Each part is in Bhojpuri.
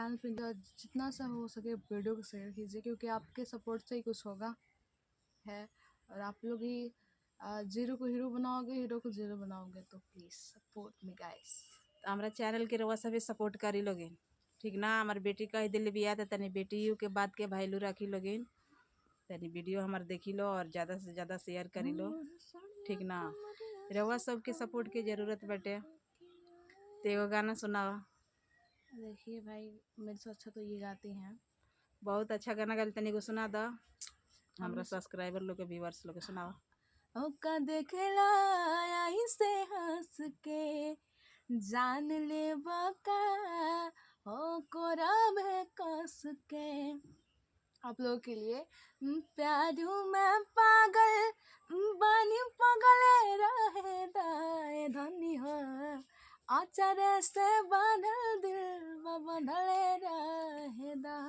चैनल पे जितना सा हो सके वीडियो को शेयर कीजिए, क्योंकि आपके सपोर्ट से ही कुछ होगा है। और आप लोग ही जीरो को हीरो बनाओगे, हीरो को जीरो बनाओगे, तो प्लीज़ सपोर्ट मी गाइस। तो हमारा चैनल के रवा सभी सपोर्ट करी लोगिन, ठीक ना। हमारी बेटी कह दिल बिया तो तनी बेटी के बात के वैल्यू रखी लोगिन, तनी वीडियो हमारे देखी लो और ज़्यादा से ज़्यादा शेयर करी लो, ठीक ना। रवा सबके सपोर्ट की ज़रूरत बटे। तो एगो गाना सुनाओ। देखिए भाई, मेरे से अच्छा तो ये गाती हैं। बहुत अच्छा गाना गाली, तनी को सुना दो हमारा सब्सक्राइबर लोग के, व्यूअर्स लोग के सुनाओ। ओका देखला आई से हंस के जान ले बका हो कोरब है कस के। आप लोगों के लिए प्यारू मैं पागल बनी पगले रहे दाए धनी हो आचार्य से बांधल दिल बंधले रहे दा।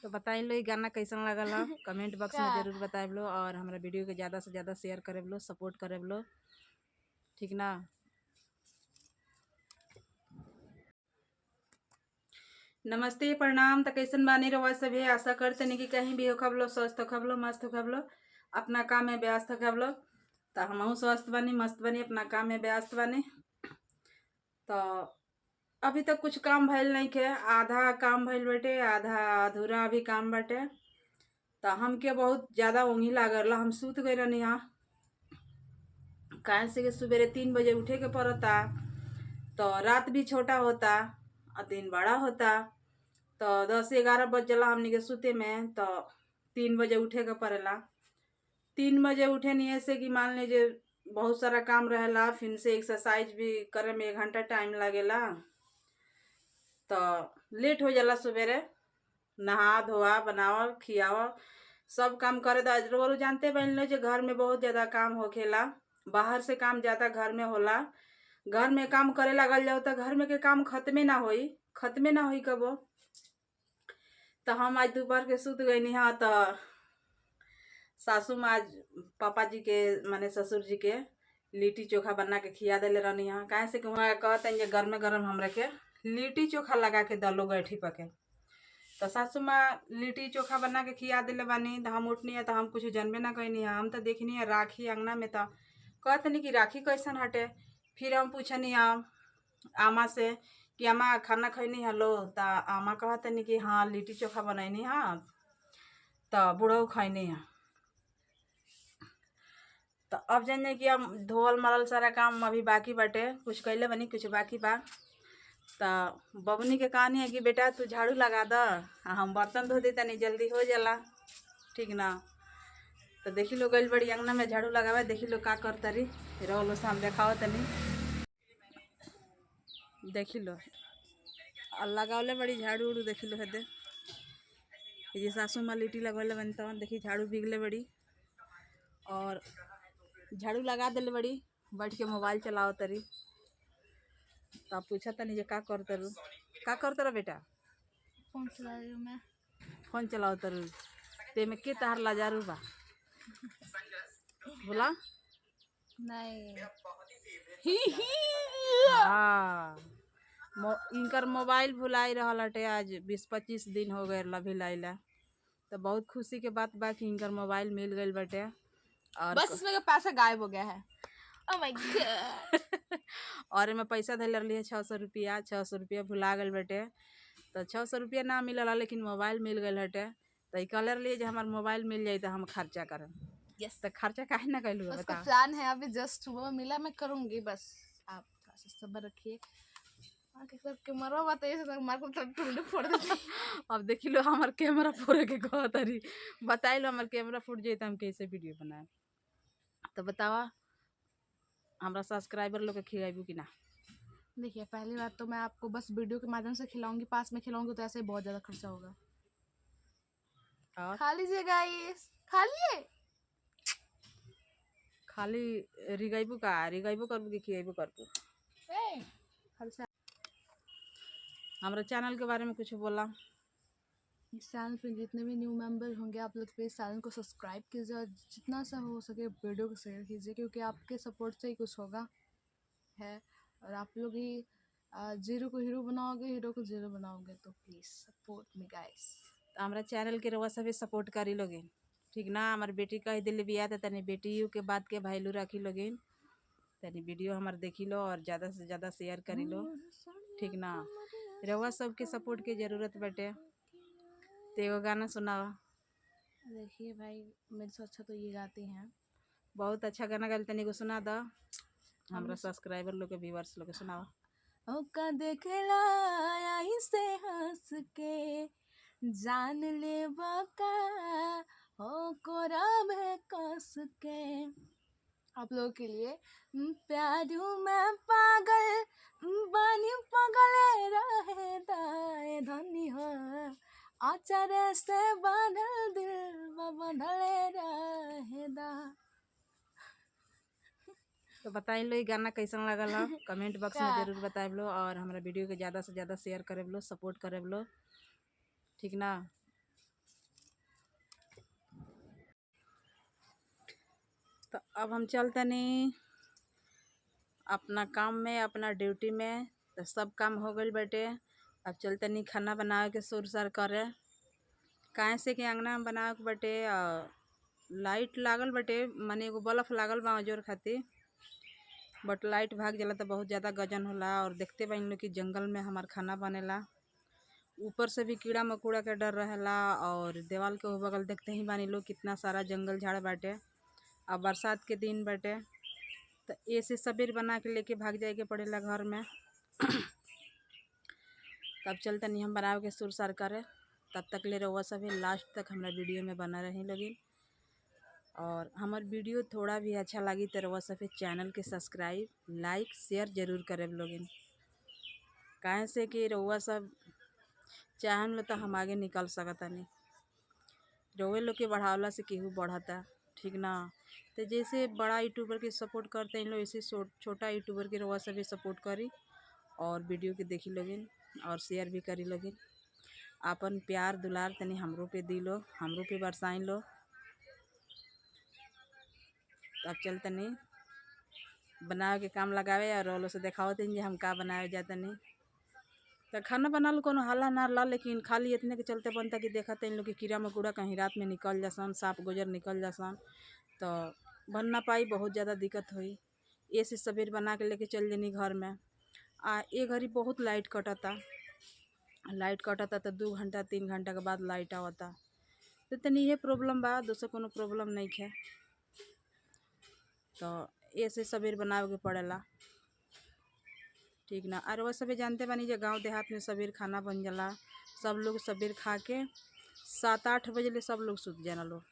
तो बताइए लो ये गाना कैसन लगल हो, कमेंट बॉक्स में जरूर बताए लो। और हमारा वीडियो के ज़्यादा से ज़्यादा शेयर करे लो, सपोर्ट करे लो, ठीक ना। नमस्ते प्रणाम। तो कैसन बानी रवा सभी, आशा करते नहीं कि कहीं भी हो खबलो, स्वस्थ हो खबलो, मस्त हो खबलो, अपना काम में व्यस्त हो खबलो। तो हम स्वस्थ बनी, मस्त बनी, अपना काम में व्यस्त बनी। तो अभी तक कुछ काम भइल नहीं के, आधा काम भइल बटे, आधा अधूरा अभी काम बटे। तो हमके बहुत ज़्यादा ऊँघी लागल, हम सूत गए रहनी यहाँ, काहे से कि सवेरे 3 बजे उठे के पड़ता। तो रात भी छोटा होता और दिन बड़ा होता। तो 10-11 बज जाला हमनी के सूते में, तो 3 बजे उठे के पड़ेला। 3 बजे उठे नहीं ऐसे कि मान लीजिए बहुत सारा काम रहेला, फिर से एक्सरसाइज भी करे में 1 घंटा टाइम लगेला। तो लेट हो जाला सवेरे, नहा धोआ बनावा खियावा सब काम करे। तो जानते बन लो जो घर में बहुत ज़्यादा काम होखेला, बाहर से काम ज़्यादा घर में होला। घर में काम करे लगल जाओ तो घर में के काम खत्मे ना होई कबो। तो हम आज दोपहर के सूत गई हाँ। तो सासू माँ आज पापा जी के माने ससुर जी के लिट्टी चोखा बना के खिया दिले रहनी हाँ। काहे से कि वहाँ कहते हैं गरम गरम हमरा के लिट्टी चोखा लगा के दलो गैठी पके। तो सासू माँ लिट्टी चोखा बना के खिया दिले बानी। तो हम उठनी है तो हम कुछ जानबे ना कहनी है, हम तो देखनी है राखी अंगना में। तो कहतनी कि राखी कैसन हटे। फिर हम पूछनी आमा से कि आमा खाना खैनी हलो। तो आमा कहतनी कि हाँ लिट्टी चोखा बनैनी हाँ, तो बुढ़ऊ खैनी है। तो अब जान कि हम धोल मरल सारा काम अभी बाकी बाटे, कुछ कैले बनी कुछ बाकी बा। तो बबनी के कहानी है कि बेटा तू झाड़ू लगा द, हम बर्तन धो दी तनी जल्दी हो जाला, ठीक ना। तो देखी लो गई बड़ी अंगना में झाड़ू लगावे, देखी लो का कर तरी रोलो से हम देखाओ तनी। देखी लो लगावले बड़ी झाड़ू उड़ू, देखी लो हेदे ये सासू माँ लिट्टी लगवले बनी। तवन देखी झाड़ू बिगले बड़ी और झाड़ू लगा दिले बड़ी, बैठ के मोबाइल चलाओ तरी। तो आप पूछा तनी जे का कर बेटा। फोन चला रही हूँ मैं। फोन चलाओ तरु ते में के तार लाजारू बा बोला नहीं हाँ। इनकर मोबाइल भुलाई रहल हटे, आज 20-25 दिन हो गए लभी लाइला। तो बहुत खुशी के बात बा कि इनकर मोबाइल मिल गई बटे। और बस इसमें का पैसा गायब हो गया है। Oh my God। और एमे पैसा धैल रही है 600 रुपया। 600 रुपया भुला गल बटे। तो 600 रुपया ना मिलल, लेकिन मोबाइल मिल गए हटे। तो कल रही जो हमार मोबाइल मिल जाए तो हम खर्चा करम। yes। तो खर्चा काहे ना कैलू है उसका बता। प्लान है, अभी जस्ट वो मिला, मैं करूंगी, बस आप थोड़ा सा सब्र रखिए। कैमरा बताइए तो मार को टुंडे फोड़ देती। अब देखी लो हमार कैमरा फोड़े के कह तरी, बताई लो हमार कैमरा फूट जाए तो हम कैसे वीडियो बनाए। तो बतावा हमारा सब्सक्राइबर लोग के खिलाबू कि ना। देखिए पहली बात तो मैं आपको बस वीडियो के माध्यम से खिलाऊंगी, पास में खिलाऊंगी तो ऐसे ही बहुत ज़्यादा खर्चा होगा। और खा लीजिए गाइस, खा लिए। खाली रिगाइबू का रिगाइबू करबू कि खियाबू करबू। हमारा चैनल के बारे में कुछ बोला। इस चैनल पे जितने भी न्यू मेंबर होंगे आप लोग प्लीज़ चैनल को सब्सक्राइब कीजिए और जितना सा हो सके वीडियो को शेयर कीजिए, क्योंकि आपके सपोर्ट से ही कुछ होगा है। और आप लोग ही जीरो को हीरो बनाओगे, हीरो को जीरो बनाओगे तो प्लीज़ सपोर्ट मी गाइस। तो हमारा चैनल के रउआ सभी सपोर्ट करी लोगिन, ठीक ना। हमार बेटी कह दिल बिया तो तनी बेटी के बात के वैल्यू रखी लोगिन, तनी वीडियो हमार देखी लो और ज़्यादा से ज़्यादा शेयर करी लो, ठीक ना। रउआ सबके सपोर्ट की ज़रूरत बाटे। तो एगो गाना सुनाओ। देखिए भाई, मेरे से अच्छा तो ये गाती हैं। बहुत अच्छा गाना गाल, तनी को सुना दो हमरा सब्सक्राइबर लोग के, व्यूअर्स लोग के सुनाओ। ओका देखला आई से हंस के, जान ले बका हो कोरब है कस के। आप लोगों के लिए प्यारू मैं पागल बनी पगले रहे दाए धनी हो, आचारे से बांधल दिल बंधले रहे दा। तो बताई लो ये गाना कैसन लगल हो, कमेंट बॉक्स में का जरूर बताए लो, और हमारा वीडियो के ज़्यादा से ज़्यादा शेयर करे लो, सपोर्ट करे लो, ठीक ना। तो अब हम चलते नहीं अपना काम में, अपना ड्यूटी में। तो सब काम हो गई बेटे, अब चलते नहीं खाना बनावे के सुर सर करे। काहे से कि अंगना में बनावे के बटे, लाइट लागल बटे, माने एगो बल्ब लागल बा जोर खातिर, बट लाइट भाग जाला तो बहुत ज़्यादा गजन होला। और देखते बा इन लोग कि जंगल में हमार खाना बनेला, ऊपर से भी कीड़ा मकोड़ा के डर रहेला, और देवाल के बगल देखते ही बानी लोग कितना सारा जंगल झाड़ बाटे। अब बरसात के दिन बाटे तो ऐसे सबेर बना के लेके भाग जाए के पड़ेला घर में। तब चलते नहीं हम बनावे के सुर सार करे। तब तक ले रहुआ सभी लास्ट तक हमारा वीडियो में बना रही लोगिन, और हमार वीडियो थोड़ा भी अच्छा लगी तो रहुआ सभी चैनल के सब्सक्राइब लाइक शेयर जरूर करे लोगिन। काहे से कि रहुआ सब चाहन लो तो हम आगे निकल सकता नहीं, रहुए लोग के बढ़ावला से केहू बढ़ता, ठीक ना। तो जैसे बड़ा यूट्यूबर के सपोर्ट करते हैं लोग, ऐसे छोटा यूट्यूबर के रहुआ सभी सपोर्ट करी और वीडियो के देखी लोगिन और शेयर भी करी लोगिन। अपन प्यार दुलार तनी हमरो पे दी लो, हमरो पे बरसाई लो। तब चल तनी बनावे के काम लगावे और लोग से देखाओ तनी हम का बनावे जाता नहीं। तो खाना बनाल कोनो हल्ला ना ला, लेकिन खाली इतने के चलते बनता कि देखा इन लोग के कीड़ा मकोड़ा कहीं रात में निकल जासन, सांप गुजर निकल जासन, तो बन ना पाई, बहुत ज़्यादा दिक्कत हुई। ऐसे सबेर बना के लेके चल जनी घर में। ए घड़ी बहुत लाइट कटता, तो 2 घंटा 3 घंटा के बाद लाइट आवता। तो तनी ये प्रॉब्लम बा, दूसरा कोनो प्रॉब्लम नहीं है। तो ऐसे सबेर बनावे के पड़ेला, ठीक ना। और वह सभी जानते बानी जो गांव देहात में सबेर खाना बन जाला, सब लोग सबेर खा के 7-8 बजे ले सब लोग सूत जाना लोग।